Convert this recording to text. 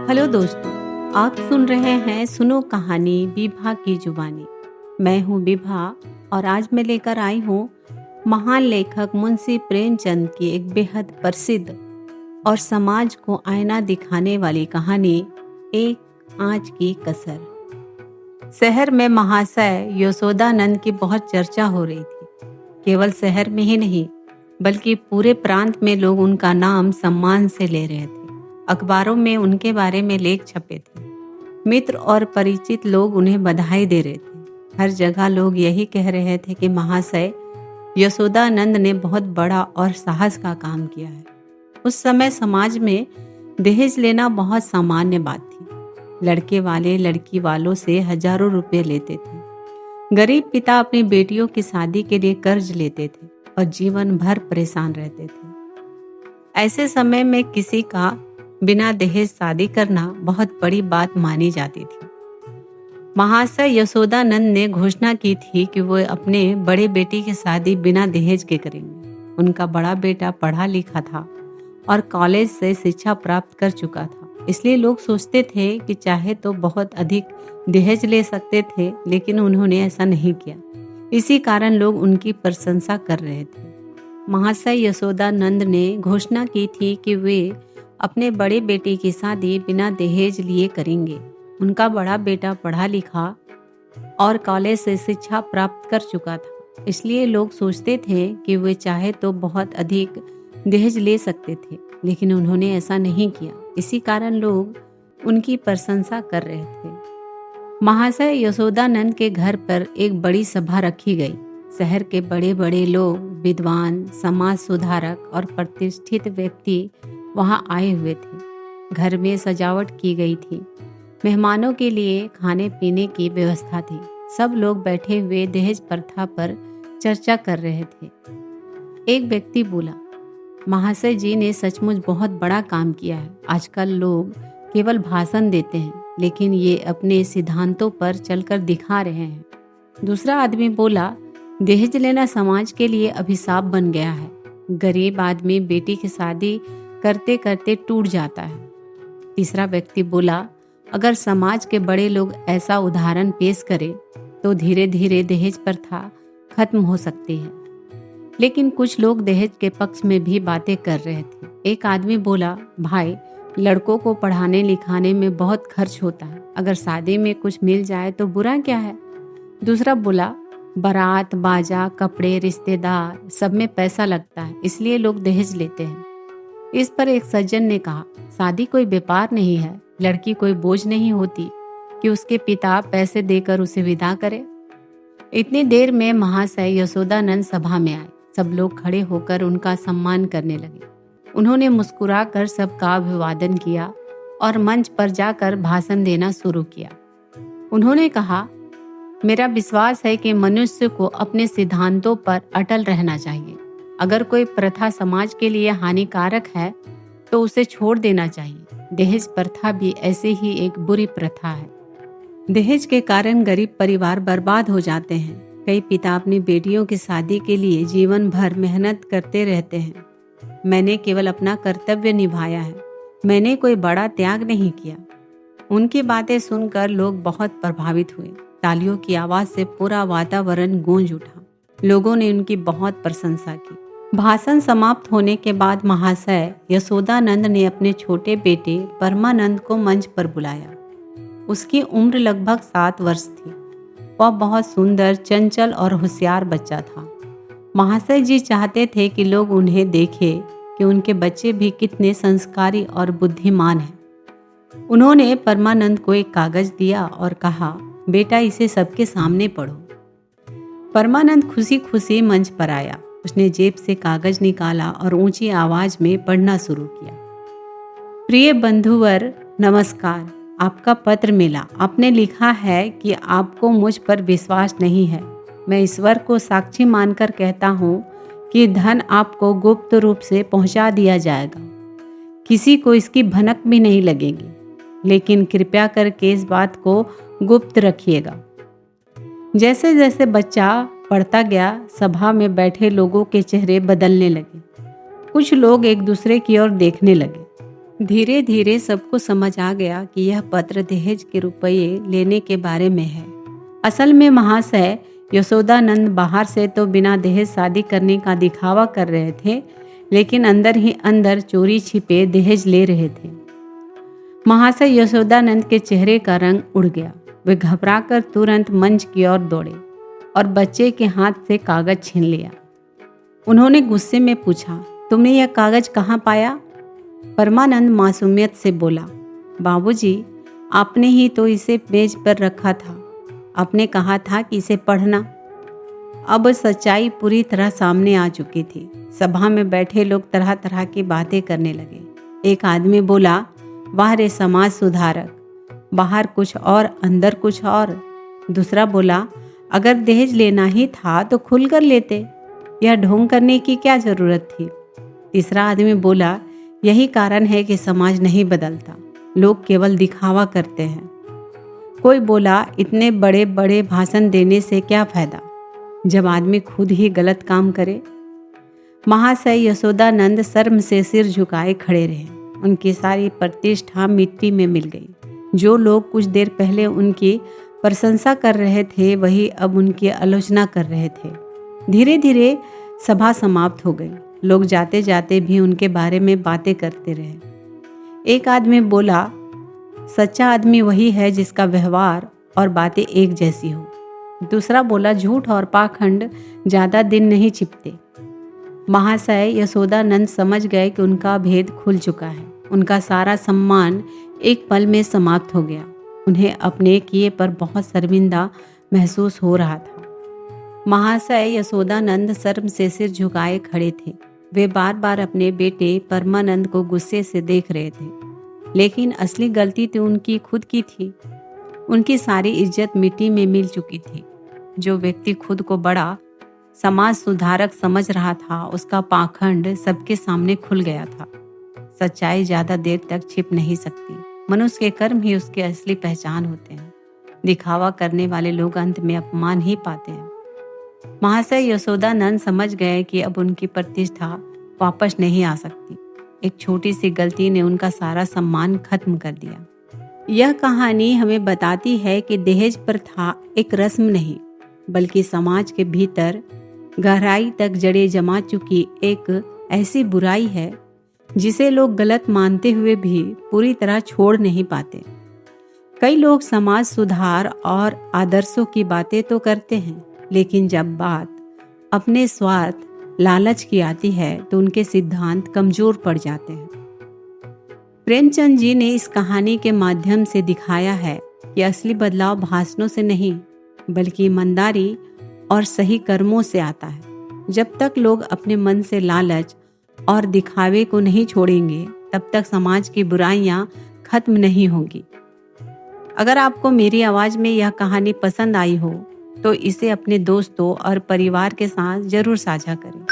Hello दोस्तों, आप सुन रहे हैं सुनो कहानी विभा की जुबानी। मैं हूँ विभा और आज मैं लेकर आई हूँ महान लेखक मुंशी प्रेमचंद की एक बेहद प्रसिद्ध और समाज को आईना दिखाने वाली कहानी, एक आँच की कसर। शहर में महाशय यशोदानंद की बहुत चर्चा हो रही थी। केवल शहर में ही नहीं बल्कि पूरे प्रांत में लोग उनका नाम सम्मान से ले रहे थे। अखबारों में उनके बारे में लेख छपे थे। मित्र और परिचित लोग उन्हें बधाई दे रहे थे। हर जगह लोग यही कह रहे थे कि महाशय यशोदानंद ने बहुत बड़ा और साहस का काम किया है। उस समय समाज में दहेज लेना बहुत सामान्य बात थी। लड़के वाले लड़की वालों से हजारों रुपए लेते थे। गरीब पिता अपनी बेटियों की शादी के लिए कर्ज लेते थे और जीवन भर परेशान रहते थे। ऐसे समय में किसी का बिना दहेज शादी करना बहुत बड़ी बात मानी जाती थी। महाशय यशोदानंद ने घोषणा की थी कि वो अपने बड़े बेटी की शादी बिना दहेज के करेंगे। उनका बड़ा बेटा पढ़ा लिखा था और कॉलेज से शिक्षा प्राप्त कर चुका था, इसलिए लोग सोचते थे कि चाहे तो बहुत अधिक दहेज ले सकते थे, लेकिन उन्होंने ऐसा नहीं किया। इसी कारण लोग उनकी प्रशंसा कर रहे थे। महाशय यशोदानंद ने घोषणा की थी कि वे अपने बड़े बेटे की शादी बिना दहेज लिए करेंगे। उनका बड़ा बेटा पढ़ा लिखा और कॉलेज से शिक्षा प्राप्त कर चुका था, इसलिए लोग सोचते थे कि वे चाहे तो बहुत अधिक दहेज ले सकते थे, लेकिन उन्होंने ऐसा नहीं किया। इसी कारण लोग उनकी प्रशंसा कर रहे थे। महाशय यशोदानंद के घर पर एक बड़ी सभा रखी गई। शहर के बड़े बड़े लोग, विद्वान, समाज सुधारक और प्रतिष्ठित व्यक्ति वहां आए हुए थे। घर में सजावट की गई थी। मेहमानों के लिए खाने पीने की व्यवस्था थी। सब लोग बैठे हुए दहेज प्रथा पर चर्चा कर रहे थे। एक व्यक्ति बोला, महाशय जी ने सचमुच बहुत बड़ा काम किया है। आजकल लोग केवल भाषण देते हैं, लेकिन ये अपने सिद्धांतों पर चलकर दिखा रहे हैं। दूसरा आदमी बोला, दहेज लेना समाज के लिए अभिशाप बन गया है। गरीब आदमी बेटी की शादी करते करते टूट जाता है। तीसरा व्यक्ति बोला, अगर समाज के बड़े लोग ऐसा उदाहरण पेश करें तो धीरे धीरे दहेज प्रथा खत्म हो सकती है। लेकिन कुछ लोग दहेज के पक्ष में भी बातें कर रहे थे। एक आदमी बोला, भाई, लड़कों को पढ़ाने लिखाने में बहुत खर्च होता है। अगर शादी में कुछ मिल जाए तो बुरा क्या है। दूसरा बोला, बारात, बाजा, कपड़े, रिश्तेदार, सब में पैसा लगता है, इसलिए लोग दहेज लेते हैं। इस पर एक सज्जन ने कहा, शादी कोई व्यापार नहीं है। लड़की कोई बोझ नहीं होती कि उसके पिता पैसे देकर उसे विदा करे। इतनी देर में महाशय यशोदानंद सभा में आए। सब लोग खड़े होकर उनका सम्मान करने लगे। उन्होंने मुस्कुराकर सबका अभिवादन किया और मंच पर जाकर भाषण देना शुरू किया। उन्होंने कहा, मेरा विश्वास है कि मनुष्य को अपने सिद्धांतों पर अटल रहना चाहिए। अगर कोई प्रथा समाज के लिए हानिकारक है तो उसे छोड़ देना चाहिए। दहेज प्रथा भी ऐसे ही एक बुरी प्रथा है। दहेज के कारण गरीब परिवार बर्बाद हो जाते हैं। कई पिता अपनी बेटियों की शादी के लिए जीवन भर मेहनत करते रहते हैं। मैंने केवल अपना कर्तव्य निभाया है, मैंने कोई बड़ा त्याग नहीं किया। उनकी बातें सुनकर लोग बहुत प्रभावित हुए। तालियों की आवाज से पूरा वातावरण गूंज उठा। लोगों ने उनकी बहुत प्रशंसा की। भाषण समाप्त होने के बाद महाशय यशोदानंद ने अपने छोटे बेटे परमानंद को मंच पर बुलाया। उसकी उम्र लगभग 7 वर्ष थी। वह बहुत सुंदर, चंचल और होशियार बच्चा था। महाशय जी चाहते थे कि लोग उन्हें देखें कि उनके बच्चे भी कितने संस्कारी और बुद्धिमान हैं। उन्होंने परमानंद को एक कागज दिया और कहा, बेटा, इसे सबके सामने पढ़ो। परमानंद खुशी खुशी मंच पर आया। उसने जेब से कागज निकाला और ऊंची आवाज में पढ़ना शुरू किया। प्रिय बंधुवर, नमस्कार। आपका पत्र मिला। आपने लिखा है कि आपको मुझ पर विश्वास नहीं है। मैं ईश्वर को साक्षी मानकर कहता हूँ कि धन आपको गुप्त रूप से पहुँचा दिया जाएगा। किसी को इसकी भनक भी नहीं लगेगी, लेकिन कृपया करके इस बात को गुप्त रखिएगा। जैसे जैसे बच्चा पढ़ता गया, सभा में बैठे लोगों के चेहरे बदलने लगे। कुछ लोग एक दूसरे की ओर देखने लगे। धीरे धीरे सबको समझ आ गया कि यह पत्र दहेज के रुपये लेने के बारे में है। असल में महाशय यशोदानंद बाहर से तो बिना दहेज शादी करने का दिखावा कर रहे थे, लेकिन अंदर ही अंदर चोरी छिपे दहेज ले रहे थे। महाशय यशोदानंद के चेहरे का रंग उड़ गया। वे घबराकर तुरंत मंच की ओर दौड़े और बच्चे के हाथ से कागज छीन लिया। उन्होंने गुस्से में पूछा, तुमने यह कागज कहाँ पाया? परमानंद मासूमियत से बोला, बाबूजी, आपने ही तो इसे मेज पर रखा था। आपने कहा था कि इसे पढ़ना। अब सच्चाई पूरी तरह सामने आ चुकी थी। सभा में बैठे लोग तरह तरह की बातें करने लगे। एक आदमी बोला, वाह रे समाज सुधारक, बाहर कुछ और अंदर कुछ और। दूसरा बोला, अगर दहेज लेना ही था तो खुलकर लेते, यह ढोंग करने की क्या जरूरत थी। तीसरा आदमी बोला, यही कारण है कि समाज नहीं बदलता, लोग केवल दिखावा करते हैं। कोई बोला, इतने बड़े बड़े भाषण देने से क्या फायदा जब आदमी खुद ही गलत काम करे। महाशय यशोदानंद शर्म से सिर झुकाए खड़े रहे। उनकी सारी प्रतिष्ठा मिट्टी में मिल गई। जो लोग कुछ देर पहले उनकी प्रशंसा कर रहे थे, वही अब उनकी आलोचना कर रहे थे। धीरे धीरे सभा समाप्त हो गई। लोग जाते जाते भी उनके बारे में बातें करते रहे। एक आदमी बोला, सच्चा आदमी वही है जिसका व्यवहार और बातें एक जैसी हो। दूसरा बोला, झूठ और पाखंड ज़्यादा दिन नहीं छिपते। महाशय यशोदानंद समझ गए कि उनका भेद खुल चुका है। उनका सारा सम्मान एक पल में समाप्त हो गया। उन्हें अपने किए पर बहुत शर्मिंदा महसूस हो रहा था। महाशय यशोदानंद शर्म से सिर झुकाए खड़े थे। वे बार बार अपने बेटे परमानंद को गुस्से से देख रहे थे, लेकिन असली गलती तो उनकी खुद की थी। उनकी सारी इज्जत मिट्टी में मिल चुकी थी। जो व्यक्ति खुद को बड़ा समाज सुधारक समझ रहा था, उसका पाखंड सबके सामने खुल गया था। सच्चाई ज्यादा देर तक छिप नहीं सकती। मनुष्य के कर्म ही उसकी असली पहचान होते हैं। दिखावा करने वाले लोग अंत में अपमान ही पाते हैं। महाशय यशोदानंद समझ गए कि अब उनकी प्रतिष्ठा वापस नहीं आ सकती। एक छोटी सी गलती ने उनका सारा सम्मान खत्म कर दिया। यह कहानी हमें बताती है कि दहेज प्रथा एक रस्म नहीं, बल्कि समाज के भीतर गहराई तक जड़े जमा चुकी एक ऐसी बुराई है जिसे लोग गलत मानते हुए भी पूरी तरह छोड़ नहीं पाते। कई लोग समाज सुधार और आदर्शों की बातें तो करते हैं, लेकिन जब बात अपने स्वार्थ, लालच की आती है तो उनके सिद्धांत कमजोर पड़ जाते हैं। प्रेमचंद जी ने इस कहानी के माध्यम से दिखाया है कि असली बदलाव भाषणों से नहीं, बल्कि ईमानदारी और सही कर्मों से आता है। जब तक लोग अपने मन से लालच और दिखावे को नहीं छोड़ेंगे, तब तक समाज की बुराइयां खत्म नहीं होंगी। अगर आपको मेरी आवाज में यह कहानी पसंद आई हो तो इसे अपने दोस्तों और परिवार के साथ जरूर साझा करें।